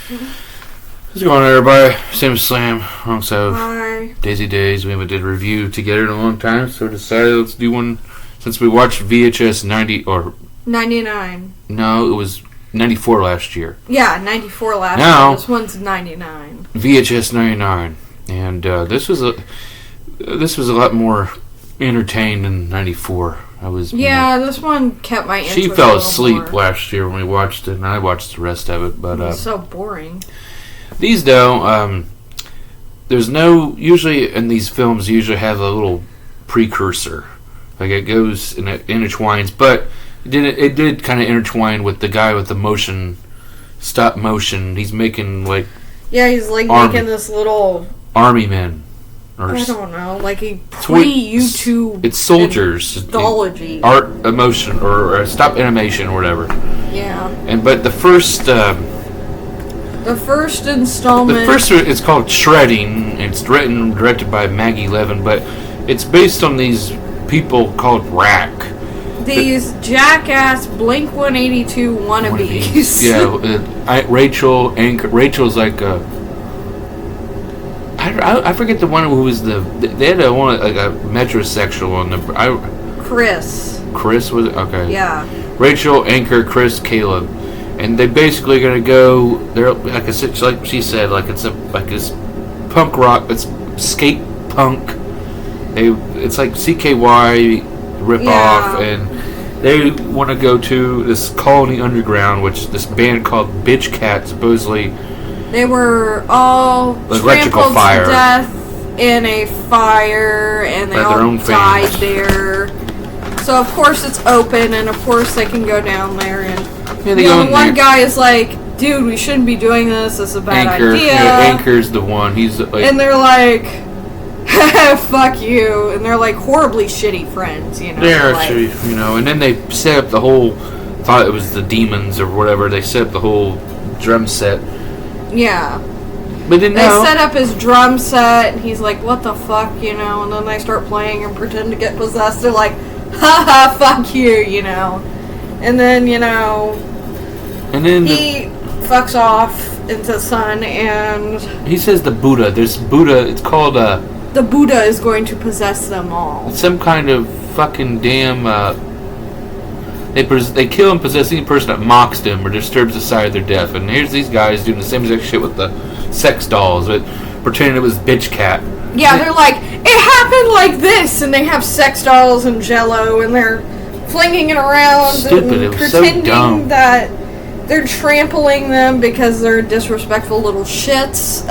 How's it going, everybody? Sam Slam, alongside Hi. Daisy Days. We haven't did a review together in a long time, so we decided let's do one since we watched VHS 99. No, it was 94 last year. Yeah, 94 last Now, year. This one's 99. VHS 99, and this was a lot more entertained than 94. This one kept my interest. She fell asleep more. last year when we watched it, and I watched the rest of it. But It's so boring. These though, there's no, usually in these films you usually have a little precursor, like it goes and it intertwines, but it did kind of intertwine with the guy with the stop motion. He's making he's making this little army men. I don't know, like a pre-YouTube. It's soldiers. Mythology. Art, emotion, or stop animation, or whatever. Yeah. But the first installment. The first, it's called Shredding. It's written and directed by Maggie Levin, but it's based on these people called Rack. These jackass Blink-182 wannabes. Yeah, Rachel's like a. I forget the one who was they had a metrosexual on the. Chris. Chris was okay. Yeah. Rachel, Anchor, Chris, Caleb, and they basically gonna go. They're like she said, it's punk rock. It's skate punk. It's like CKY rip off, and they want to go to this Colony Underground, which this band called Bitch Cat supposedly. They were all trampled to death in a fire, and they all died there. So of course it's open, and of course they can go down there. And the one guy is like, "Dude, we shouldn't be doing this. This is a bad idea." Yeah, Anchor's the one. He's and they're like, "Fuck you!" And they're like horribly shitty friends, you know. Yeah, and then they set up the whole. Thought it was the demons or whatever. They set up the whole drum set. Yeah. But then they set up his drum set, and he's like, "What the fuck," and then they start playing and pretend to get possessed. They're like, "Ha ha, fuck you," And then, and then he fucks off into the sun, and he says the Buddha. There's Buddha. It's called the Buddha is going to possess them all. It's some kind of fucking damn. They kill and possess any person that mocks them or disturbs the sight of their death. And here's these guys doing the same exact shit with the sex dolls, but pretending it was Bitch Cat. Yeah, they're like, "It happened like this," and they have sex dolls and Jello, and they're flinging it around, stupid. And it was pretending so dumb. that they're trampling them because they're disrespectful little shits.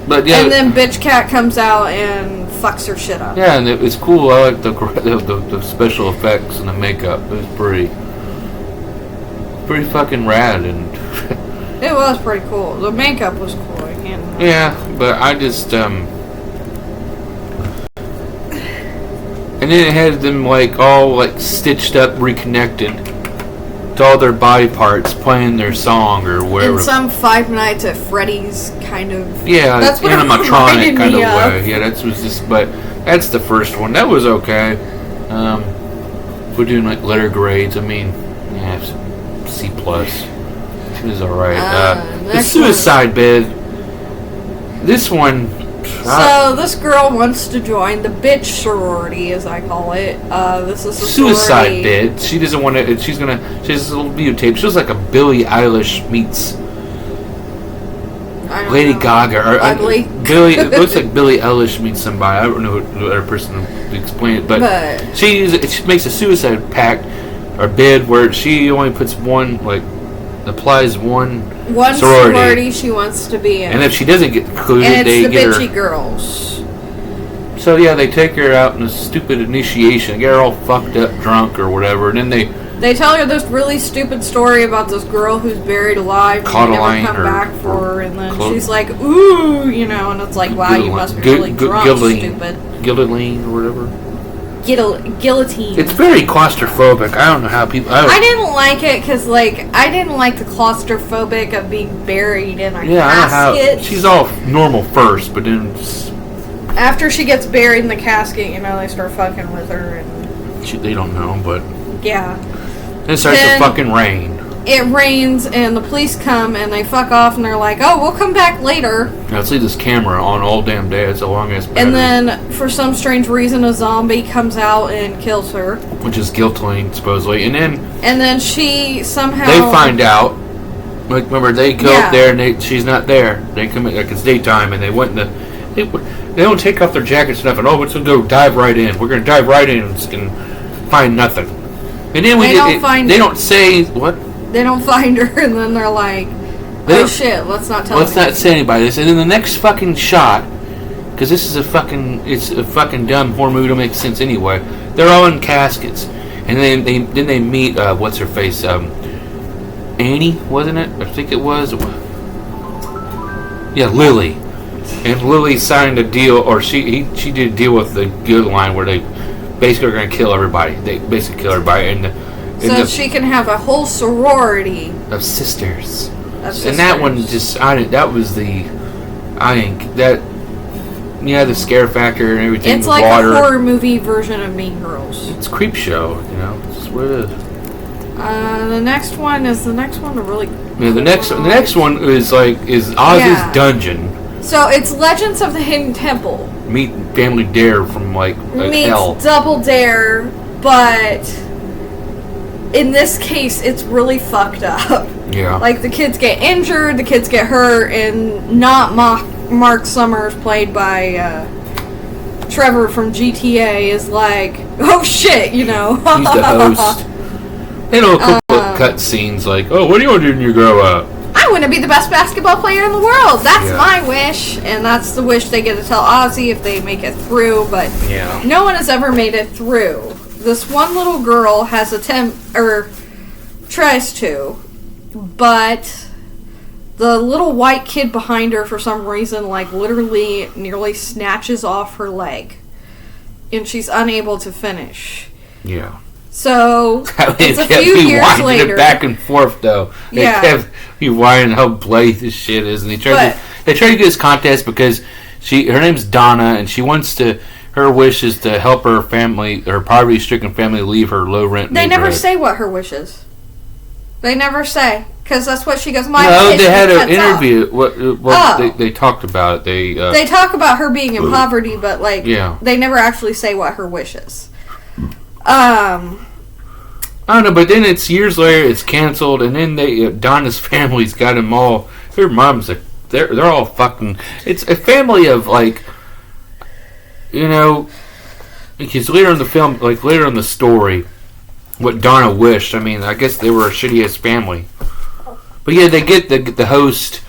But yeah, and then Bitch Cat comes out and fucks her shit up. Yeah, and it's cool. I like the special effects and the makeup. It was pretty fucking rad, and it was pretty cool. The makeup was cool. I can't. Yeah, but I just and then it had them all stitched up, reconnected to all their body parts, playing their song or whatever. In some Five Nights at Freddy's kind of. Yeah, that's what animatronic kind of way. Yeah, but that's the first one. That was okay. If we're doing letter grades, I mean, C+. It was alright. The suicide bed. This one. So this girl wants to join the bitch sorority, as I call it. This is a suicide bed. She doesn't want to. She has this little videotape. She looks like a Billie Eilish meets Lady Gaga. Billie. It looks like Billie Eilish meets somebody. I don't know who other person to explain it, but she makes a suicide pact or bed where she only puts applies one sorority she wants to be in. And if she doesn't get included, and they get her. It's the bitchy girls. So yeah, they take her out in a stupid initiation, get her all fucked up, drunk or whatever, and then they tell her this really stupid story about this girl who's buried alive and they never come back for her, and then she's like, "Ooh," and it's like, "Wow, you must be really drunk, stupid." Guillotine or whatever. Guillotine. It's very claustrophobic. I don't know how people. I didn't like it because, I didn't like the claustrophobic of being buried in a casket. I don't know how. She's all normal first, but then after she gets buried in the casket, they start fucking with her, and they don't know, but yeah. Then it starts to fucking rain. it rains and the police come and they fuck off and they're like, oh, we'll come back later. Now, let's leave this camera on all damn day. It's a long-ass battery. And then, for some strange reason, a zombie comes out and kills her. Which is guilt-laying, supposedly. And then she somehow... They find out. Like, remember, they go up there and she's not there. They come in, like, it's daytime, and they went in the... They don't take off their jackets and nothing. Oh, let's go dive right in. We're going to dive right in and find nothing. And then they don't say... What? They don't find her, and then they're like, oh shit, let's not tell Let's not say anybody this. And then the next fucking shot, because this is a fucking dumb horror movie, don't make sense anyway. They're all in caskets. And then they meet, what's her face, Annie, wasn't it? I think it was. Yeah, Lily. And Lily signed a deal, or she did a deal with the Good Line where they basically are going to kill everybody. They basically kill everybody. And so she can have a whole sorority of sisters. And that one just, that was the scare factor and everything. It's like a horror movie version of Mean Girls. It's Creep Show, That's what it is. The next one a really cool the next one is Oz's Dungeon. So it's Legends of the Hidden Temple. Meet Family Dare from meets hell. Double Dare, but in this case it's really fucked up. Yeah. Like the kids get injured, the kids get hurt, and not Mark Summers, played by Trevor from GTA, is like, oh shit, He's the host. They don't cut scenes like, oh, what do you want to do when you grow up? I want to be the best basketball player in the world. That's my wish. And that's the wish they get to tell Ozzy if they make it through. But no one has ever made it through. This one little girl tries to. But the little white kid behind her, for some reason, literally nearly snatches off her leg. And she's unable to finish. Yeah. So, it's a few years later. It back and forth, though. They kept whining how bloody this shit is. And they tried to get this contest because her name's Donna, and she wants to... Her wish is to help her family, her poverty-stricken family, leave her low-rent neighborhood. They never say what her wish is. They never say. Because that's what she goes, they had an interview. They talked about it. They talk about her being in poverty, but, they never actually say what her wish is. I don't know, but then it's years later, it's canceled, and then Donna's family's got them all. Her mom's they're all fucking. It's a family of because later in the film, later in the story, what Donna wished. I mean, I guess they were a shitty ass family, but yeah, they get the host.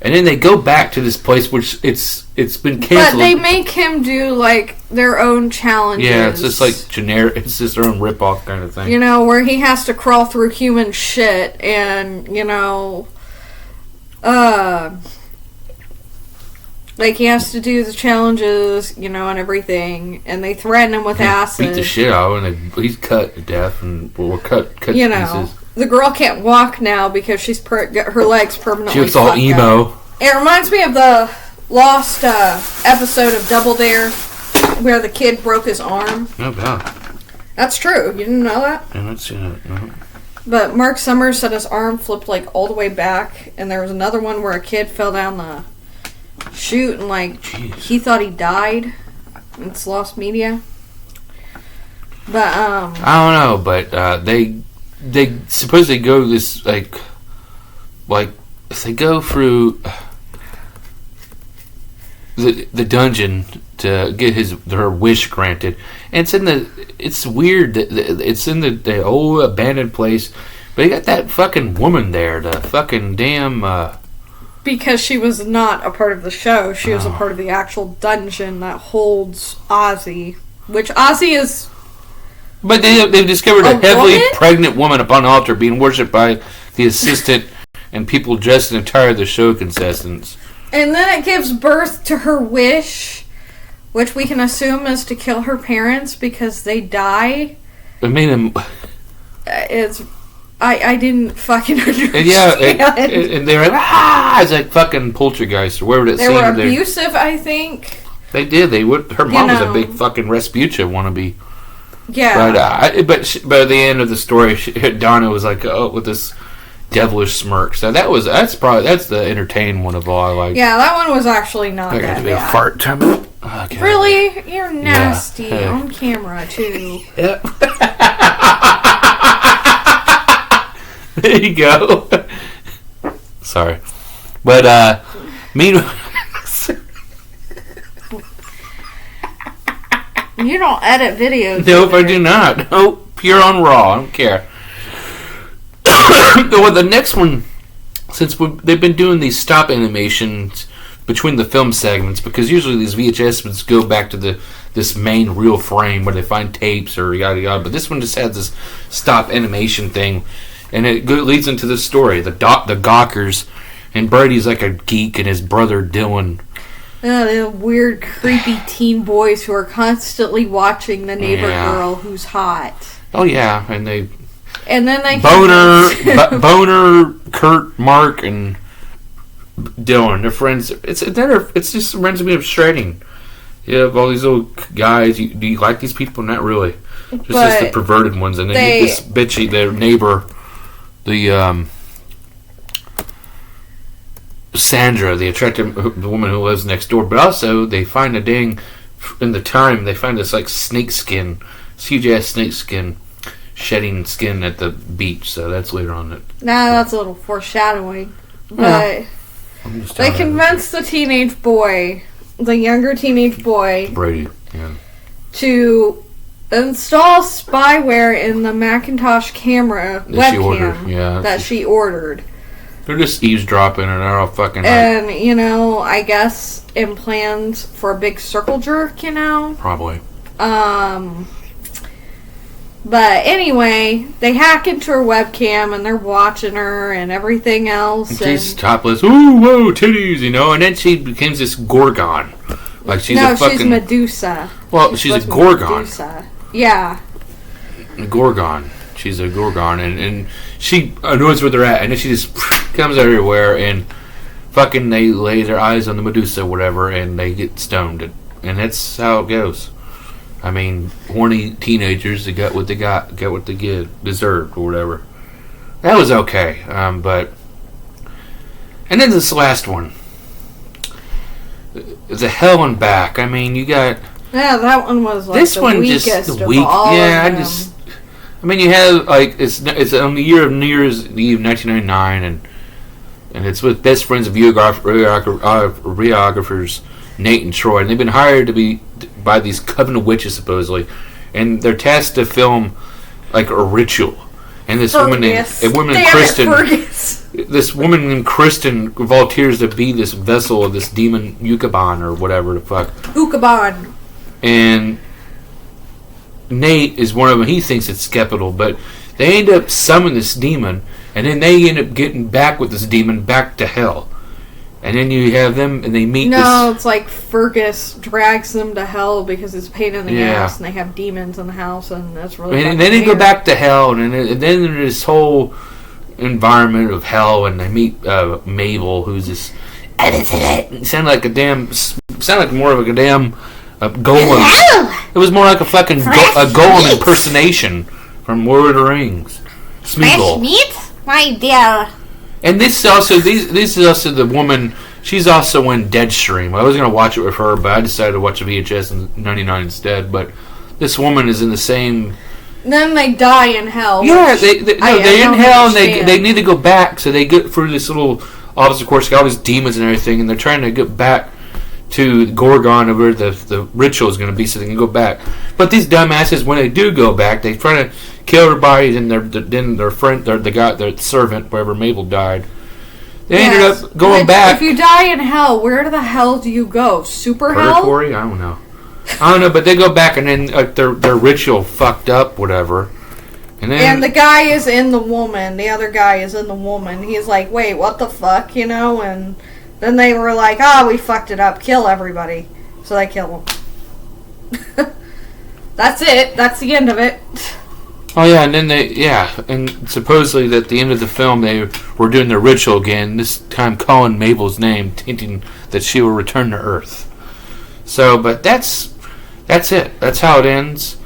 And then they go back to this place, which it's been canceled. But they make him do, their own challenges. Yeah, it's just, generic. It's just their own rip-off kind of thing. Where he has to crawl through human shit and, he has to do the challenges, and everything. And they threaten him with acid. Beat the shit out of him, and he's cut to death, and cut to pieces. The girl can't walk now because she's her legs permanently. She looks all emo. Up. It reminds me of the lost episode of Double Dare where the kid broke his arm. Oh, God. That's true. You didn't know that? I haven't seen it, no. But Mark Summers said his arm flipped all the way back, and there was another one where a kid fell down the chute and he thought he died. It's lost media. But I don't know, but they suppose they go this they go through the dungeon to get her wish granted, and it's weird that it's in the old abandoned place, but you got that fucking woman there, the fucking damn because she was not a part of the show, she was a part of the actual dungeon that holds Ozzy, which Ozzy is. But they've discovered a heavily pregnant woman upon the altar being worshipped by the assistant and people dressed in attire of the show contestants. And then it gives birth to her wish, which we can assume is to kill her parents because they die. I mean, I didn't fucking understand. And they're like, it's like fucking Poltergeist or whatever that scene. They were abusive, I think. They did. Her mom was a big fucking Rasputia wannabe. Yeah. But at the end of the story, Donna was like, with this devilish smirk. So that's the entertaining one of all I like. Yeah, that one was actually not that bad. A fart time. Okay. Really? You're nasty on camera too. Yep. There you go. Sorry. But meanwhile, you don't edit videos. Nope, I do not. Nope, pure on raw. I don't care. Well, the next one, since they've been doing these stop animations between the film segments, because usually these VHS ones go back to this main reel frame where they find tapes or yada yada, but this one just has this stop animation thing, and it leads into this story. The Gawkers, and Brady's like a geek, and his brother Dylan. The weird, creepy teen boys who are constantly watching the neighbor girl who's hot. Oh yeah, and then they Boner, Kurt, Mark, and Dylan. They're friends. It's just reminds me of shredding. You have all these little guys. Do you like these people? Not really. Just the perverted ones, and then this bitchy, their neighbor, the Sandra, the attractive woman who lives next door. But also, they find they find this like snake skin, huge ass snake skin, shedding skin at the beach. So that's later on. That's a little foreshadowing. But they convince the teenage boy, the younger teenage boy, Brady, to install spyware in the Macintosh camera webcam that she ordered. They're just eavesdropping and they're all fucking... And, I guess in plans for a big circle jerk, Probably. But anyway, they hack into her webcam and they're watching her and everything else. And she's topless. Ooh, whoa, titties, and then she becomes this Gorgon. Like she's she's Medusa. Well, she's a Gorgon. Medusa. Yeah. A Gorgon. She's a Gorgon, and she knows where they're at, and then she just comes everywhere, and fucking they lay their eyes on the Medusa, whatever, and they get stoned, and that's how it goes. I mean, horny teenagers, they got what they deserved, or whatever. That was okay, but... And then this last one. The Hell and Back. I mean, you got... Yeah, that one was like the weakest of all of them. I mean, you have, like, it's on the year of New Year's Eve, 1999, and it's with best friends of videographers Nate and Troy, and they've been hired by these coven of witches, supposedly, and they're tasked to film, like, a ritual. And this woman named Kristen volunteers to be this vessel of this demon Yukaban, or whatever the fuck. Yukaban. And Nate is one of them. He thinks it's skeptical, but they end up summoning this demon, and then they end up getting back with this demon back to hell. And then you have them, and they meet it's like Fergus drags them to hell because it's a pain in the ass, and they have demons in the house, and that's really and then they go back to hell, and then there's this whole environment of hell, and they meet Mabel, who's this... Sounded like more of a damn... golem. It was more like a fucking golem impersonation from Lord of the Rings. Smeagol. Fresh meat, my dear. And this is also the woman. She's also in Deadstream. I was gonna watch it with her, but I decided to watch a VHS in '99 instead. But this woman is in the same. Then they die in hell. Yeah, they're in hell, and they need to go back. So they get through this little obstacle course, got all these demons and everything, and they're trying to get back to Gorgon, where the ritual is going to be, so they can go back. But these dumbasses, when they do go back, they try to kill everybody. And their friend, their servant, wherever Mabel died, they ended up going back. If you die in hell, where the hell do you go? Purgatory? Hell? I don't know, but they go back, and then their ritual fucked up, whatever. And the guy is in the woman. The other guy is in the woman. He's like, wait, what the fuck, and. Then they were like, we fucked it up. Kill everybody. So they kill them. That's it. That's the end of it. Oh, yeah, and then and supposedly at the end of the film, they were doing their ritual again, this time calling Mabel's name, hinting that she will return to Earth. So, but that's it. That's how it ends.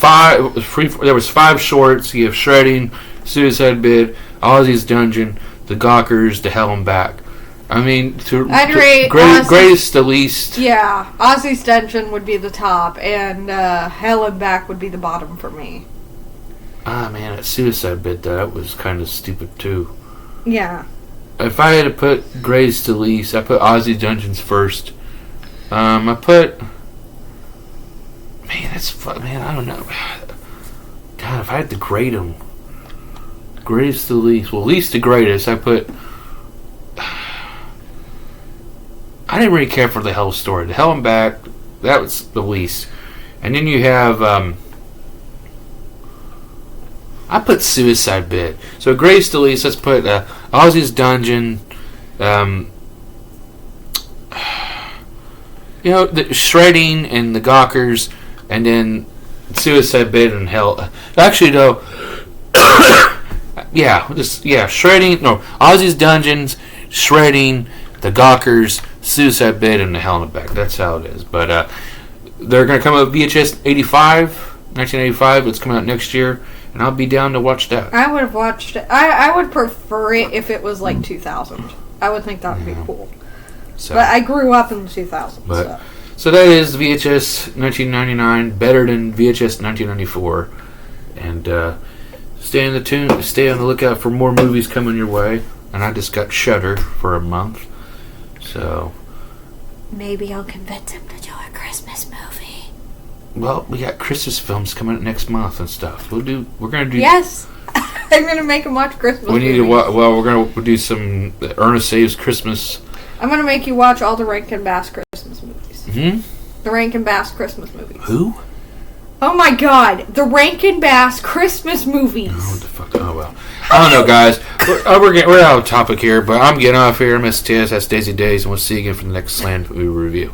5. There was 5 shorts. You have Shredding, Suicide Bid, Ozzy's Dungeon, The Gawkers, The Hell and Back. I mean, I'd rate greatest to least. Yeah, Ozzy's Dungeon would be the top, and Hell and Back would be the bottom for me. Ah, man, that Suicide Bid, though, that was kind of stupid, too. Yeah. If I had to put greatest to least, I put Ozzy Dungeons first. I put... Man, I don't know. God, if I had to grade them... Greatest to least. Well, least to greatest, I put... I didn't really care for the Hell story. The Hell and Back, that was the least. And then you have... I put Suicide Bid. So greatest to least, let's put Ozzy's Dungeon... the Shredding and the Gawkers, and then Suicide Bid and Hell. Actually, though, Shredding. No, Ozzy's Dungeons, Shredding, the Gawkers, Suicide Bid, and the Hell in the Back. That's how it is. But they're going to come out with VHS 1985. It's coming out next year, and I'll be down to watch that. I would have watched it. I would prefer it if it was like 2000. I would think that would be cool. So, but I grew up in the 2000s. So that is VHS 1999, better than VHS 1994. And stay on the lookout for more movies coming your way. And I just got Shudder for a month. So maybe I'll convince him to do a Christmas movie. Well, we got Christmas films coming up next month and stuff. We're gonna do. Yes, I'm gonna make him watch Christmas. We need movies. we're gonna do some Ernest Saves Christmas. I'm going to make you watch all the Rankin Bass Christmas movies. Mm-hmm. The Rankin Bass Christmas movies. Who? Oh my god. The Rankin Bass Christmas movies. Oh, what the fuck? Oh, well. I don't know, guys. We're out of topic here, but I'm getting off here. Miss Tess, that's Daisy Days, and we'll see you again for the next Slam Movie Review.